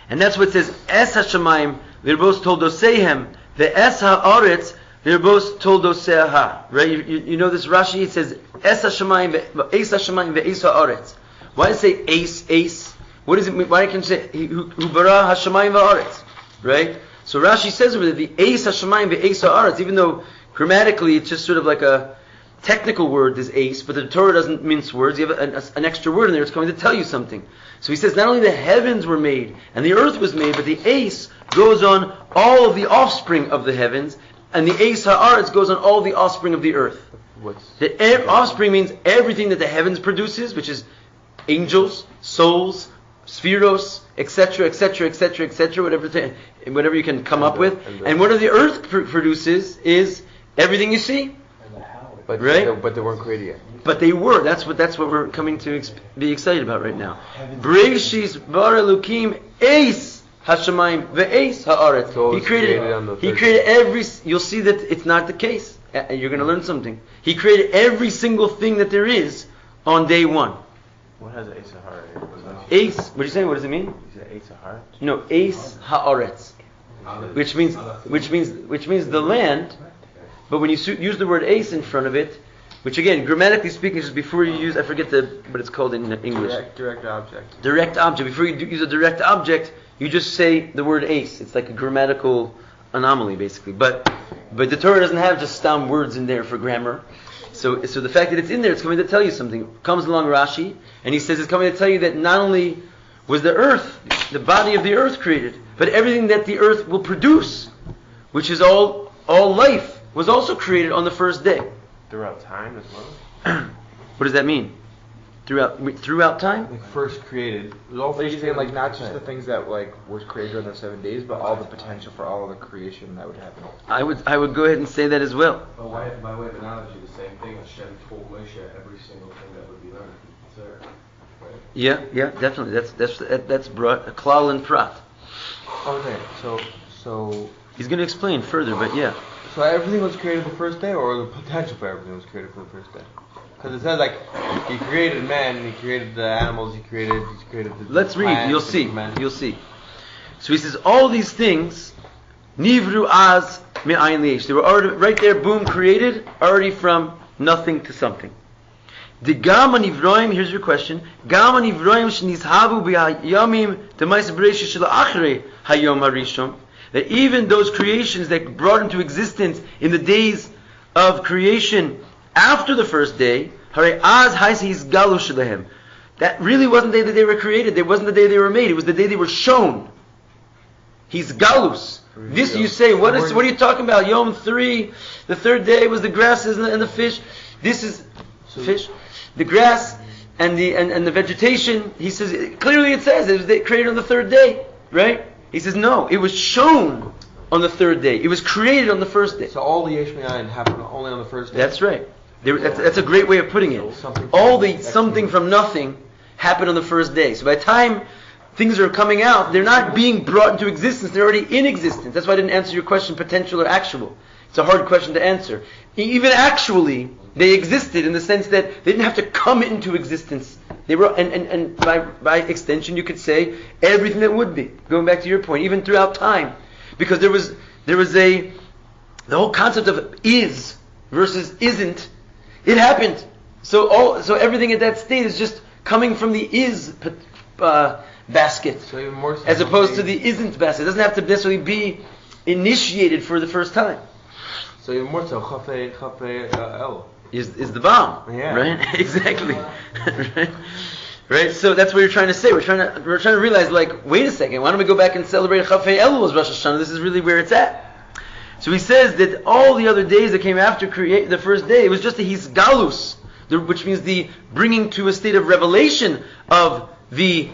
[SPEAKER 3] And that's what it says, Es HaShamayim v'rbos toldoseihem ve'es ha'aretz v'rbos toldoseha. Right? You know this Rashi, it says, Es HaShamayim ve'es ha'aretz. Why does it say Ace? What does it mean? Why can't you say Hu bara Hashamayim va'aretz? Right? So Rashi says over there, the Ace Hashamayim ve'es ha'aretz, even though grammatically it's just sort of like a technical word, this Ace, but the Torah doesn't mince words. You have an extra word in there, it's going to tell you something. So he says not only the heavens were made and the earth was made, but the Ace goes on all of the offspring of the heavens, and the Ace ha'aretz goes on all the offspring of the earth. The offspring means everything that the heavens produces, which is angels, souls, spheros, etc., etc., etc., etc., whatever you can come up with. And what the earth produces is everything you see.
[SPEAKER 5] But
[SPEAKER 3] right?
[SPEAKER 5] But they weren't created yet.
[SPEAKER 3] But they were. That's what we're coming to be excited about right now. Breishis bara Elokim Eis Hashamayim ve'Eis ha'aretz. He created every. You'll see that it's not the case. You're going to learn something. He created every single thing that there is on day one.
[SPEAKER 1] What has Eis ha'aretz?
[SPEAKER 3] Eis. What are you saying? What does it mean?
[SPEAKER 1] You said Eis ha'aretz?
[SPEAKER 3] No, Eis ha'aretz, which means the land. But when you use the word Eis in front of it, which again, grammatically speaking, just before you use, I forget what it's called in English.
[SPEAKER 5] Direct object.
[SPEAKER 3] Direct object. Before you use a direct object, you just say the word Eis. It's like a grammatical anomaly, basically. But the Torah doesn't have just stam words in there for grammar. So the fact that it's in there, it's coming to tell you something. Comes along Rashi, and he says it's coming to tell you that not only was the earth, the body of the earth created, but everything that the earth will produce, which is all life, was also created on the first day.
[SPEAKER 1] Throughout time as well?
[SPEAKER 3] What does that mean? Throughout time?
[SPEAKER 5] Like first created. It was all first saying, like, not just the things that was created during the 7 days, but all the potential for all of the creation that would happen.
[SPEAKER 3] I would go ahead and say that as well.
[SPEAKER 8] But by way of analogy, the same thing. Hashem told Moshe every single thing that would be learned. Right?
[SPEAKER 3] Yeah, definitely. That's brought a klal and prat.
[SPEAKER 5] Okay, so
[SPEAKER 3] He's going to explain further, but yeah.
[SPEAKER 5] So everything was created the first day, or the potential for everything was created for the first day? Because it says like he created man, he created the animals, he created the
[SPEAKER 3] Let's read.
[SPEAKER 5] plants,
[SPEAKER 3] You'll see.
[SPEAKER 5] man.
[SPEAKER 3] You'll see. So he says all these things nivru az me'ayin li'esh. They were already right there, boom, created already from nothing to something. The gam anivroim. Here's your question. Gam anivroim shenizhavu b'yamim demais b'reisha shel achrei hayom harishon. That even those creations that brought into existence in the days of creation after the first day, hare az haisiz galu shelehem. That really wasn't the day that they were created. It wasn't the day they were made. It was the day they were shown. He's galus. This you say. What are you talking about? Yom 3. The third day was the grasses and the fish. This is fish. The grass and the vegetation. He says clearly. It says it was created on the third day, right? He says no. It was shown on the third day. It was created on the first day.
[SPEAKER 5] So all the yesh me'ayin happened only on the first day.
[SPEAKER 3] That's right. That's a great way of putting it. All the something from nothing happened on the first day. So by the time things are coming out, they're not being brought into existence. They're already in existence. That's why I didn't answer your question, potential or actual. It's a hard question to answer. Even actually, they existed in the sense that they didn't have to come into existence. They were, and by extension, you could say everything that would be. Going back to your point, even throughout time, because there was the whole concept of is versus isn't. It happened. So everything at that state is just coming from the is basket,
[SPEAKER 5] so even more so
[SPEAKER 3] as opposed to the isn't basket. It doesn't have to necessarily be initiated for the first time.
[SPEAKER 5] So even more so, Chafei El
[SPEAKER 3] is the bomb,
[SPEAKER 5] yeah.
[SPEAKER 3] Right? Exactly, right. So that's what you're trying to say. We're trying to realize, like, wait a second. Why don't we go back and celebrate Chafei Elul as Rosh Hashanah? This is really where it's at. So he says that all the other days that came after the first day, it was just a his galus, which means the bringing to a state of revelation of the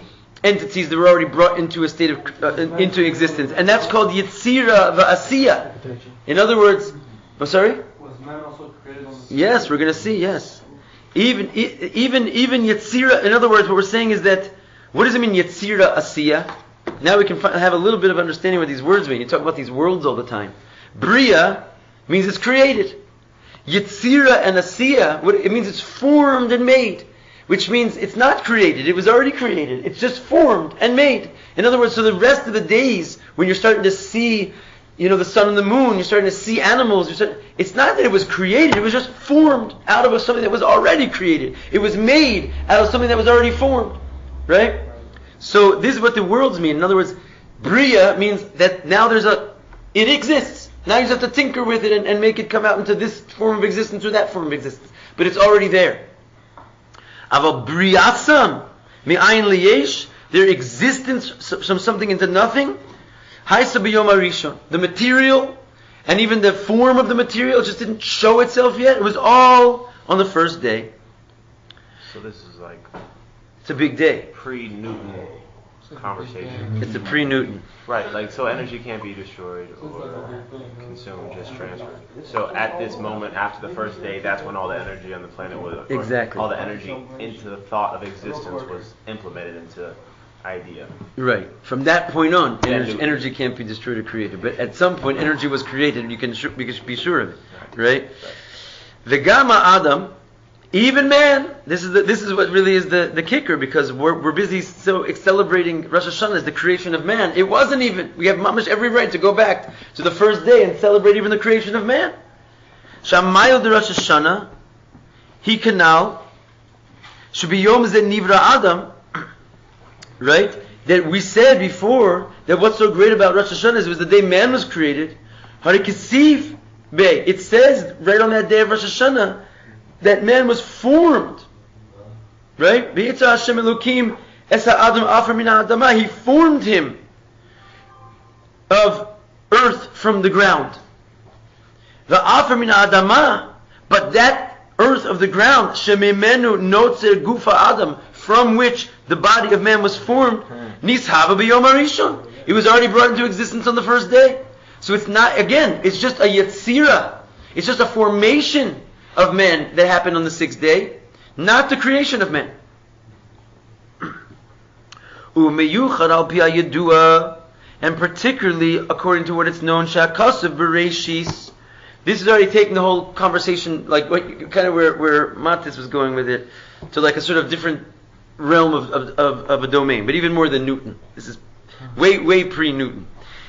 [SPEAKER 3] entities that were already brought into a state of into existence, and that's called Yetzira va'asiya. In other words, I'm sorry.
[SPEAKER 2] Was man also created on the
[SPEAKER 3] Yes, we're going to see. Yes, even Yetzira. In other words, what we're saying is that what does it mean Yetzira asiya? Now we can have a little bit of understanding what these words mean. You talk about these worlds all the time. Bria means it's created. Yetzira and asiya, it means it's formed and made. Which means it's not created. It was already created. It's just formed and made. In other words, so the rest of the days, when you're starting to see, the sun and the moon, you're starting to see animals, it's not that it was created. It was just formed out of something that was already created. It was made out of something that was already formed. Right? So this is what the worlds mean. In other words, Bria means that now it exists. Now you just have to tinker with it and make it come out into this form of existence or that form of existence. But it's already there. Aval briyasam me'ayin liyesh, their existence from something into nothing. Haisa b'yom harishon, the material and even the form of the material just didn't show itself yet. It was all on the first day.
[SPEAKER 1] So this is like
[SPEAKER 3] it's a big day.
[SPEAKER 1] Pre-Newton conversation.
[SPEAKER 3] It's a pre-Newton.
[SPEAKER 1] Right, like so energy can't be destroyed or consumed, just transferred. So at this moment, after the first day, that's when all the energy on the planet was,
[SPEAKER 3] Exactly.
[SPEAKER 1] all the energy into the thought of existence was implemented into idea.
[SPEAKER 3] Right. From that point on, energy can't be destroyed or created. But at some point, energy was created, and you can be sure of it. Right? V'gama Adam, even man. This is what really is the kicker, because we're busy celebrating Rosh Hashanah as the creation of man. It wasn't even. We have mamash every right to go back to the first day and celebrate even the creation of man. Shamayel de Rosh Hashanah, he canal should be Yom Ze Nivra Adam. Right? That we said before that what's so great about Rosh Hashanah is it was the day man was created. Harikasiv Bey. It says right on that day of Rosh Hashanah that man was formed. Right? V'yitzah Hashem Elokim es ha'adam afer min ha'adamah. He formed him of earth from the ground. V'afer min ha'adamah. But that earth of the ground, shemimenu notzer gufa adam, from which the body of man was formed, nishava b'yom harishon. It was already brought into existence on the first day. So it's not, again, it's just a yetzira. It's just a formation of man that happened on the sixth day, not the creation of man. and particularly according to what it's known, Shakasav Bereshis. This is already taking the whole conversation, like what, kind of where Matis was going with it, to like a sort of different realm of a domain, but even more than Newton. This is way pre-Newton.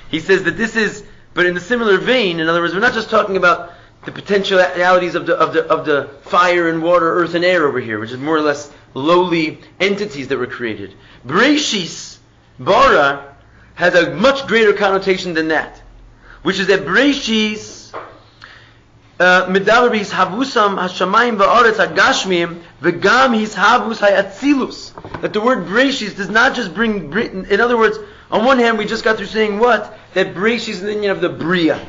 [SPEAKER 3] He says that this is, but in a similar vein. In other words, we're not just talking about the potentialities of the fire and water, earth and air over here, which is more or less lowly entities that were created. Bereshis, bara, has a much greater connotation than that, which is that Bereshis medaber hishavusam hashamayim va'aretz hagashmiyim v'gam hishavus hayatzilus. That the word Bereshis does not just bring, in other words, on one hand we just got through saying what? That Bereshis is the union of the Bria,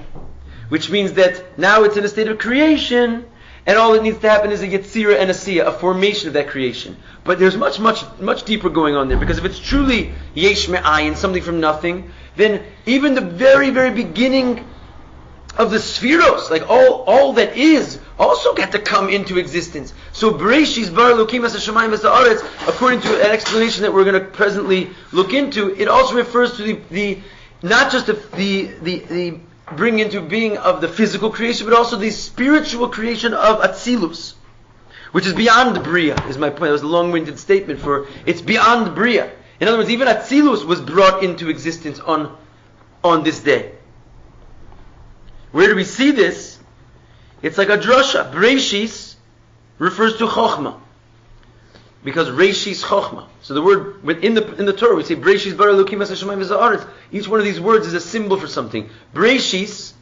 [SPEAKER 3] which means that now it's in a state of creation, and all that needs to happen is a Yetzira and a Siyah, a formation of that creation. But there's much deeper going on there, because if it's truly Yesh Me'ayin, something from nothing, then even the very, very beginning of the Spheros, like all that is, also got to come into existence. So Bereshis bara Elokim es hashamayim es haaretz, according to an explanation that we're going to presently look into, it also refers to the not just the bring into being of the physical creation, but also the spiritual creation of Atzilus, which is beyond the Bria, is my point. That was a long-winded statement for it's beyond Bria. In other words, even Atzilus was brought into existence on this day. Where do we see this? It's like a drasha. Bereshis refers to Chochmah, because Reshis Chochmah. So the word in the Torah we say Bereshis bara Elokim es hashamayim es haaretz. Each one of these words is a symbol for something. Bereshis,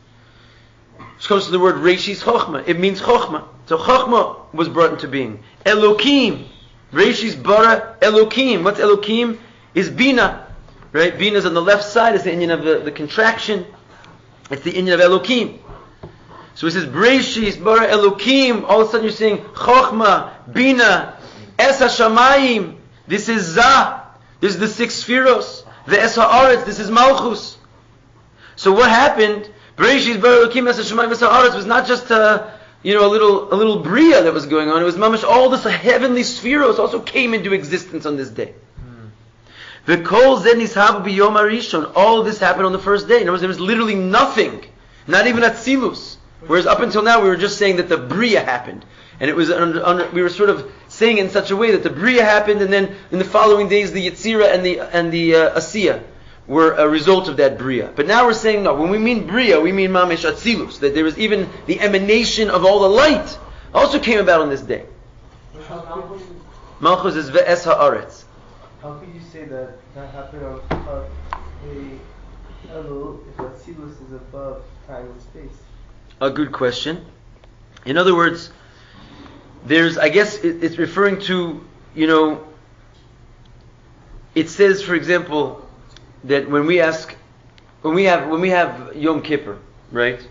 [SPEAKER 3] which comes to the word Reshis Chochmah. It means Chochmah. So Chochmah was brought into being. Elokim, Reshis bara Elokim. What's Elokim? Is Bina, right? Bina is on the left side. It's the Indian of the contraction. It's the Indian of Elokim. So it says Bereshis bara Elokim. All of a sudden you're saying Chochmah, Bina, Es HaShamayim. This is Zah. This is the six Spheros. The Es HaAretz. This is Malchus. So what happened? Bereshis bara Elokim Es HaShamayim Es HaAretz was not just a little bria that was going on. It was mamash. All this heavenly Spheros also came into existence on this day. The kol zenis habu biyom harishon. All of this happened on the first day. In other words, there was literally nothing, not even Atzilus. Whereas up until now we were just saying that the bria happened, and it was we were sort of saying it in such a way that the bria happened, and then in the following days the Yetzira and the Asiyah were a result of that bria. But now we're saying no. When we mean bria, we mean mamish Atzilus. That there was even the emanation of all the light also came about on this day. Malchus is ve'es haaretz.
[SPEAKER 8] How could you say that happened on a Elul if Atzilus is above time and space?
[SPEAKER 3] A good question. In other words, I guess it's referring to, it says, for example, that when we have Yom Kippur, right?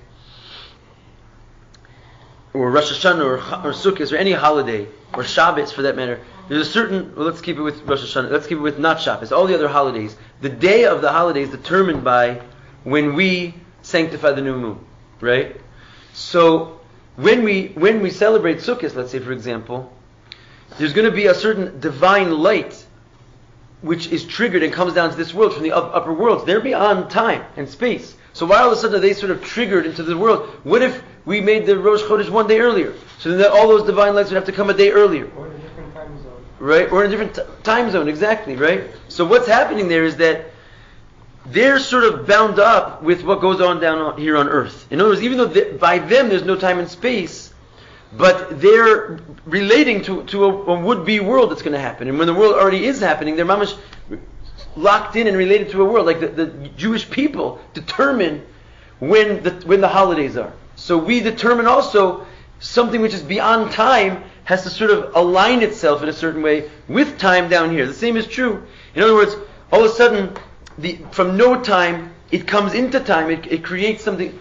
[SPEAKER 3] Or Rosh Hashanah or Sukkot or any holiday, or Shabbos for that matter, there's a certain, let's keep it with Rosh Hashanah, let's keep it with not Shabbos, all the other holidays. The day of the holiday is determined by when we sanctify the new moon, right? So when we celebrate Sukkot, let's say for example, there's going to be a certain divine light which is triggered and comes down to this world from the upper worlds. They're beyond time and space. So why all of a sudden are they sort of triggered into the world? What if we made the Rosh Chodesh one day earlier? So then all those divine lights would have to come a day earlier.
[SPEAKER 8] Or in a different time zone.
[SPEAKER 3] Right? Or in a different time zone, exactly, right? So what's happening there is that they're sort of bound up with what goes on down here on earth. In other words, even though by them there's no time and space, but they're relating to a would-be world that's going to happen. And when the world already is happening, they're mamash locked in and related to a world. Like the Jewish people determine when the holidays are. So we determine also something which is beyond time has to sort of align itself in a certain way with time down here. The same is true. In other words, all of a sudden, from no time, it comes into time. It creates something.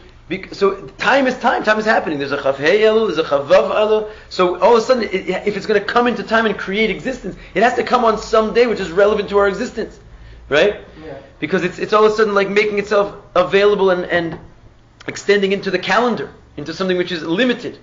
[SPEAKER 3] So time is time. Time is happening. There's a Chav Hei Elul, there's a Chavav Elul. So all of a sudden, if it's going to come into time and create existence, it has to come on some day which is relevant to our existence, right?
[SPEAKER 8] Yeah.
[SPEAKER 3] Because it's all of a sudden like making itself available and extending into the calendar, into something which is limited.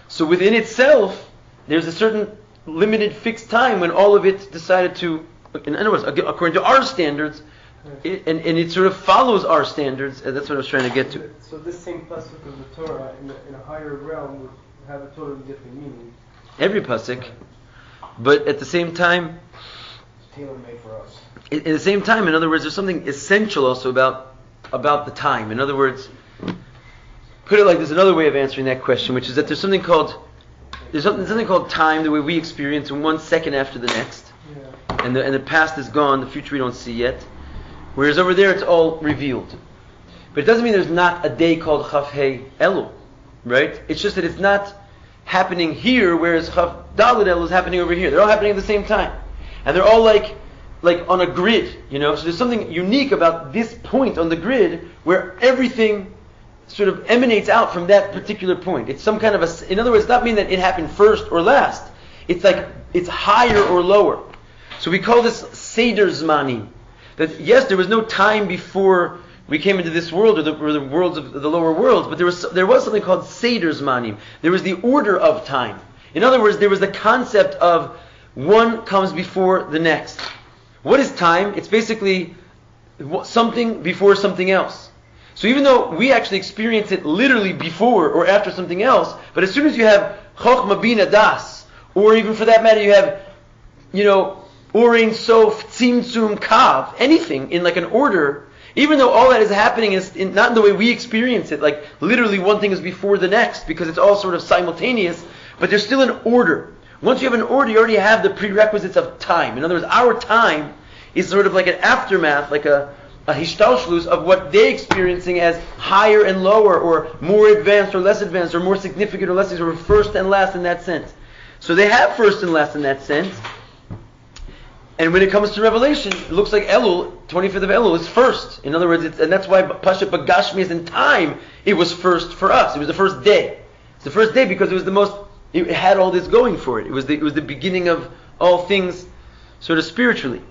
[SPEAKER 3] So within itself, there's a certain limited fixed time when all of it decided to, in other words, according to our standards, and it sort of follows our standards, and that's what I was trying to get to.
[SPEAKER 8] So this same pasuk of the Torah in a higher realm would have a totally different meaning.
[SPEAKER 3] Every pasuk, but at the same time,
[SPEAKER 4] Tailor-made for us.
[SPEAKER 3] at the same time, in other words, there's something essential also about the time. In other words, put it like there's another way of answering that question, which is that there's something called time, the way we experience in 1 second after the next, and the past is gone, the future we don't see yet. Whereas over there it's all revealed. But it doesn't mean there's not a day called Chaf Hei Elul, right? It's just that it's not happening here, whereas Chaf Daled Elul is happening over here. They're all happening at the same time, and they're all like on a grid, So there's something unique about this point on the grid where everything sort of emanates out from that particular point. It's some kind of in other words, it's not mean that it happened first or last. It's like it's higher or lower. So we call this Seder Zmanim. That yes, there was no time before we came into this world or the worlds of the lower worlds, but there was something called Seder Zmanim. There was the order of time. In other words, there was the concept of one comes before the next. What is time? It's basically something before something else. So even though we actually experience it literally before or after something else, but as soon as you have Chochmah Bina Das, or even for that matter you have, Orein Sof Tzimtzum Kav, anything in like an order, even though all that is happening is not in the way we experience it, like literally one thing is before the next because it's all sort of simultaneous, but there's still an order. Once you have an order, you already have the prerequisites of time. In other words, our time is sort of like an aftermath, like a hishtalshlus of what they're experiencing as higher and lower, or more advanced or less advanced, or more significant or less, or first and last in that sense. So they have first and last in that sense. And when it comes to Revelation, it looks like Elul, 25th of Elul, is first. In other words, and that's why Pashat Bagashmi is in time, it was first for us. It was the first day. It's the first day because it was the most, it had all this going for it. It was the beginning of all things, sort of spiritually.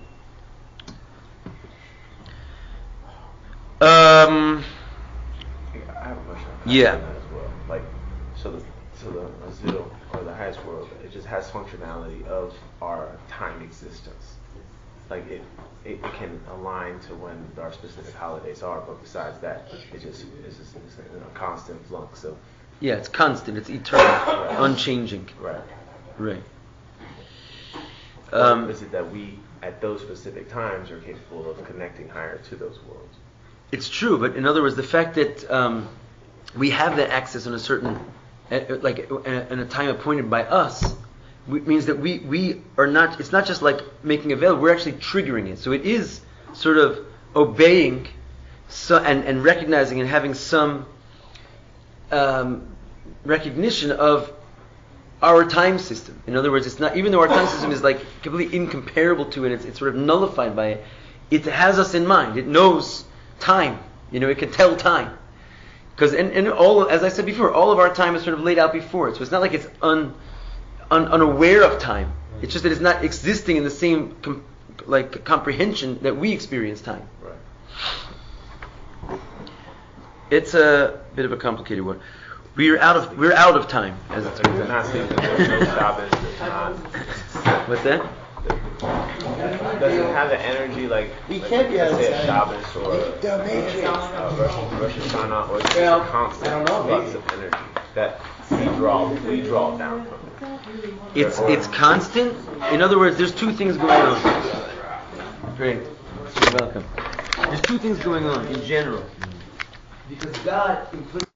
[SPEAKER 1] I have a question.
[SPEAKER 3] Yeah.
[SPEAKER 1] As well. Like, so the Azil, or the highest world, it just has functionality of our time existence. Like it can align to when our specific holidays are, but besides that, it's just in a constant flux of.
[SPEAKER 3] Yeah, it's constant. It's eternal,
[SPEAKER 1] Right.
[SPEAKER 3] Unchanging.
[SPEAKER 1] Right.
[SPEAKER 3] Right.
[SPEAKER 1] Is it that we, at those specific times, are capable of connecting higher to those worlds?
[SPEAKER 3] It's true, but in other words, the fact that we have that access on a certain, in a time appointed by us, means that we are not. It's not just like making available. We're actually triggering it. So it is sort of obeying, and recognizing and having some recognition of our time system. In other words, it's not, even though our time system is like completely incomparable to it, it's sort of nullified by it. It has us in mind. It knows time. It can tell time. Because and all, as I said before, all of our time is sort of laid out before it. So it's not like it's unaware of time. It's just that it's not existing in the same comprehension that we experience time.
[SPEAKER 1] Right.
[SPEAKER 3] It's a bit of a complicated one. We're out of time, as it's
[SPEAKER 1] You're not saying that there's no Shabbos. There's not.
[SPEAKER 3] What's that?
[SPEAKER 1] Does it have the energy like
[SPEAKER 8] We can't be out of
[SPEAKER 1] say a
[SPEAKER 8] time.
[SPEAKER 1] Shabbos or Rosh Hashanna, or just a constant flux of energy that we draw down from it?
[SPEAKER 3] It's constant. In other words, there's two things going on. Great. You're welcome. There's two things going on in general. Because God implicitly